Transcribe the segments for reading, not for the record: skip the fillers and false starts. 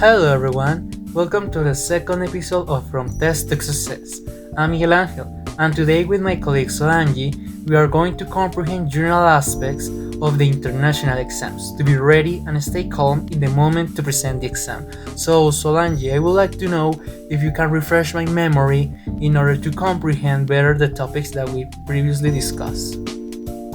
Hello everyone, welcome to the second episode of From Test to Success. I'm Miguel Angel, and today with my colleague Solange, we are going to comprehend general aspects of the international exams to be ready and stay calm in the moment to present the exam. So Solange, I would like to know if you can refresh my memory in order to comprehend better the topics that we previously discussed.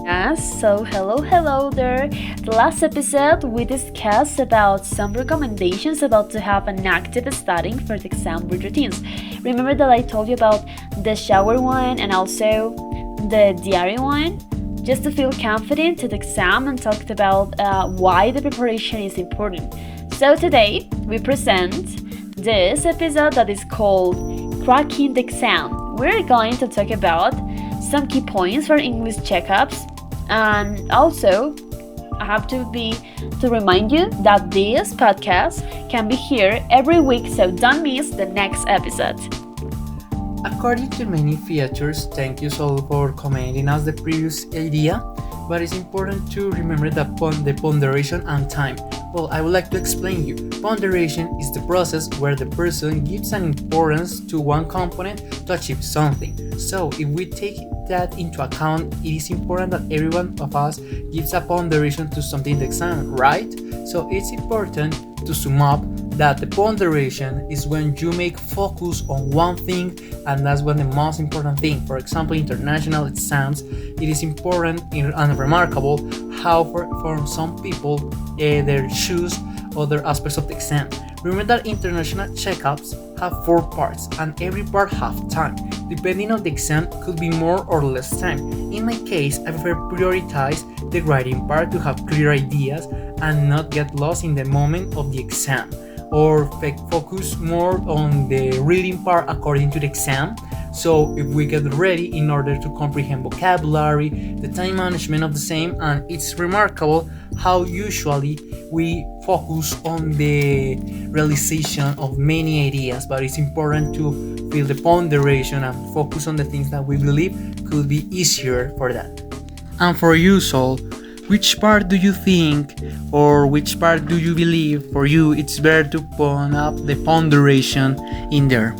Yes, so hello there. The last episode we discussed about some recommendations about to have an active studying for the exam with routines. Remember that I told you about the shower one and also the diary one? Just to feel confident to the exam and talked about why the preparation is important. So today we present this episode that is called Cracking the Exam. We're going to talk about some key points for English checkups. And also, I have to remind you that this podcast can be here every week, so don't miss the next episode. According to many features, thank you Sol for commenting us the previous idea, but it's important to remember the ponderation and time. Well, I would like to explain you. Ponderation is the process where the person gives an importance to one component to achieve something. So if we take that into account, it is important that every one of us gives a ponderation to something in the exam, right? So it's important to sum up that the ponderation is when you make focus on one thing, and that's one of the most important thing. For example, international exams, it is important and remarkable how for some people they choose other aspects of the exam. Remember that international checkups have 4 parts and every part have time. Depending on the exam, could be more or less time. In my case, I prefer prioritize the writing part to have clear ideas and not get lost in the moment of the exam, or focus more on the reading part according to the exam. So if we get ready in order to comprehend vocabulary, the time management of the same, and it's remarkable how usually we focus on the realization of many ideas, but it's important to feel the ponderation and focus on the things that we believe could be easier for that. And for you, Sol, which part do you think or which part do you believe for you it's better to put up the ponderation in there?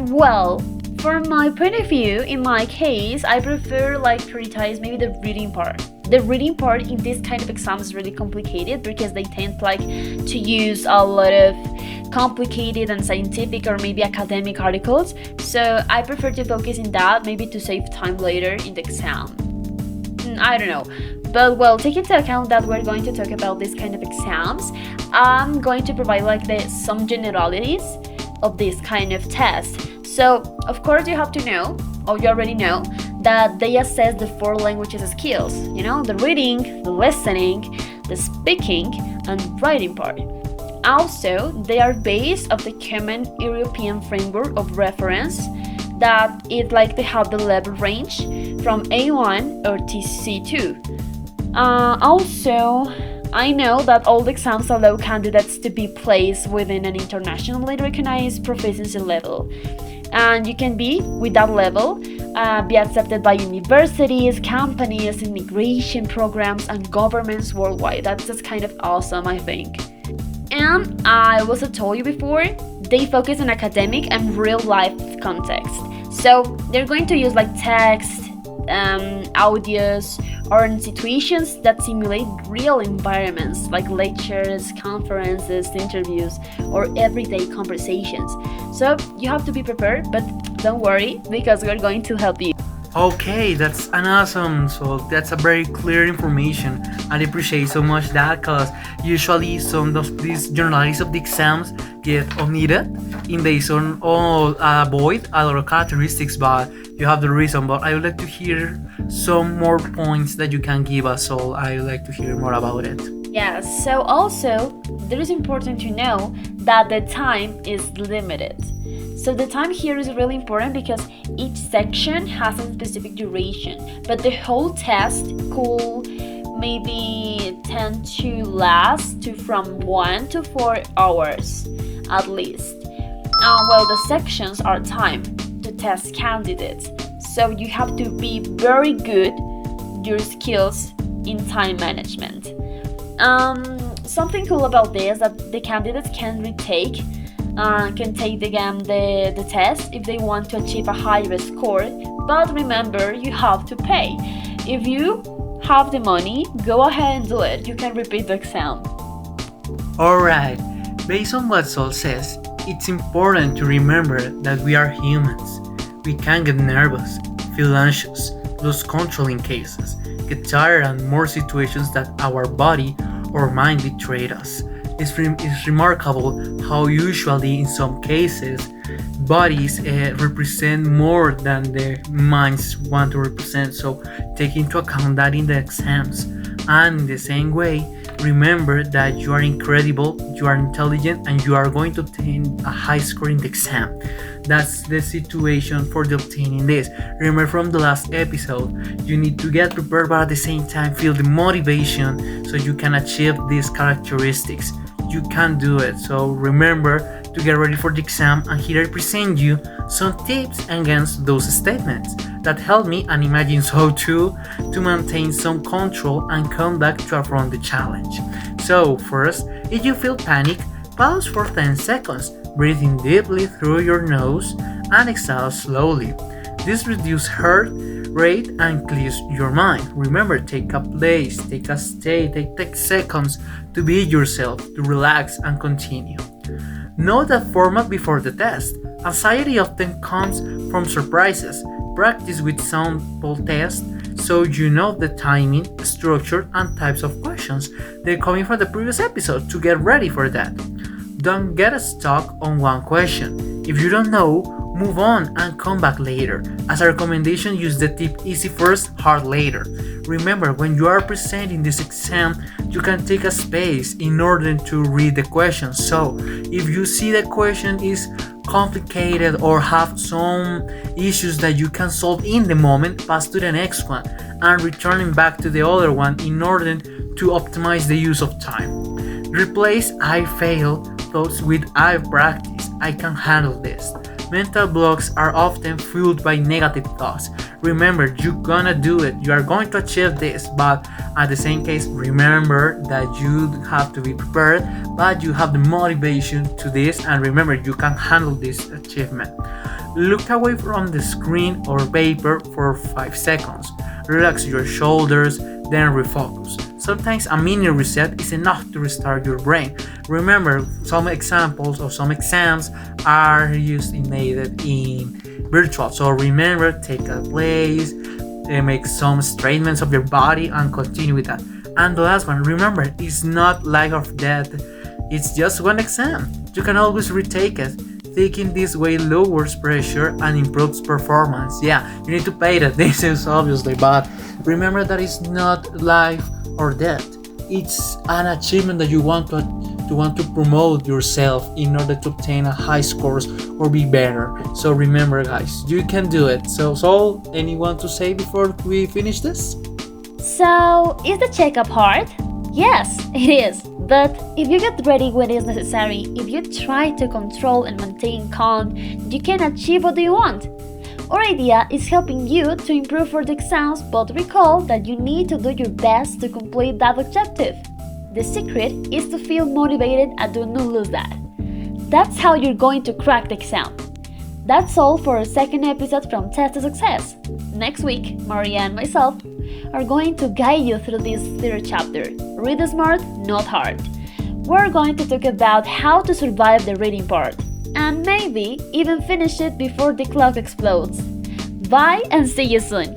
Well, from my point of view, in my case, I prefer prioritize maybe the reading part. The reading part in this kind of exam is really complicated because they tend to use a lot of complicated and scientific or maybe academic articles. So I prefer to focus in that, maybe to save time later in the exam. I don't know. But well, take into account that we're going to talk about this kind of exams, I'm going to provide some generalities of this kind of test. So, of course, you have to know, or you already know, that they assess the 4 languages skills, the reading, the listening, the speaking, and writing part. Also, they are based on the common European framework of reference that they have the level range from A1 or TC2. Also, I know that all the exams allow candidates to be placed within an internationally recognized proficiency level. And you can be, with that level, be accepted by universities, companies, immigration programs, and governments worldwide. That's just kind of awesome, I think. And I also told you before, they focus on academic and real-life context. So they're going to use text, audios, or in situations that simulate real environments like lectures, conferences, interviews, or everyday conversations. So you have to be prepared, but don't worry because we're going to help you. Okay, that's an awesome. So that's a very clear information. I appreciate so much that because usually some of these journalists of the exams get omitted in based on all avoid a lot of characteristics, but you have the reason. But I would like to hear some more points that you can give us, so I would like to hear more about it. Yeah, so also it is important to know that the time is limited. So the time here is really important because each section has a specific duration, but the whole test could maybe tend to last from 1 to 4 hours at least. Well, the sections are timed to test candidates, so you have to be very good your skills in time management. Something cool about this that the candidates can retake can take the test if they want to achieve a higher score, but remember, you have to pay. If you have the money, go ahead and do it. You can repeat the exam. Alright, based on what Sol says, it's important to remember that we are humans. We can get nervous, feel anxious, lose control in cases, get tired, and more situations that our body or mind betrayed us. It's remarkable how usually in some cases bodies represent more than the minds want to represent, so take into account that in the exams. And in the same way, remember that you are incredible, you are intelligent, and you are going to obtain a high score in the exam. That's the situation for the obtaining this. Remember from the last episode, you need to get prepared but at the same time feel the motivation so you can achieve these characteristics. You can do it. So remember to get ready for the exam, and here I present you some tips against those statements that help me, and imagine so too, to maintain some control and come back to affront the challenge. So first, if you feel panic, pause for 10 seconds, breathing deeply through your nose and exhale slowly. This reduces heart rate and clears your mind. Remember, take a place, take a state, take seconds to be yourself, to relax and continue. Know the format before the test. Anxiety often comes from surprises. Practice with sample tests so you know the timing, structure, and types of questions they're coming from the previous episode to get ready for that. Don't get stuck on one question. If you don't know, move on and come back later. As a recommendation, use the tip easy first, hard later. Remember, when you are presenting this exam, you can take a space in order to read the question. So, if you see the question is complicated or have some issues that you can solve in the moment, pass to the next one and returning back to the other one in order to optimize the use of time. Replace I fail thoughts with I practice, I can handle this. Mental blocks are often fueled by negative thoughts. Remember, you're gonna do it, you are going to achieve this, but at the same case, remember that you have to be prepared, but you have the motivation to this, and remember, you can handle this achievement. Look away from the screen or paper for 5 seconds. Relax your shoulders, then refocus. Sometimes a mini reset is enough to restart your brain. Remember, some examples of some exams are used in virtual. So remember, take a place, make some straightments of your body and continue with that. And the last one, remember, it's not life or death. It's just one exam. You can always retake it. Thinking this way lowers pressure and improves performance. Yeah, you need to pay the attention obviously, but remember that it's not life or death. It's an achievement that you want to promote yourself in order to obtain a high scores or be better. So remember, guys, you can do it. So anyone to say before we finish this? So, is the checkup hard? Yes, it is. But if you get ready when it is necessary, if you try to control and maintain calm, you can achieve what you want. Our idea is helping you to improve for the exams, but recall that you need to do your best to complete that objective. The secret is to feel motivated and do not lose that. That's how you're going to crack the exam. That's all for our second episode from Test to Success. Next week, Maria and myself are going to guide you through this third chapter. Read smart, not hard. We're going to talk about how to survive the reading part, and maybe even finish it before the clock explodes. Bye and see you soon!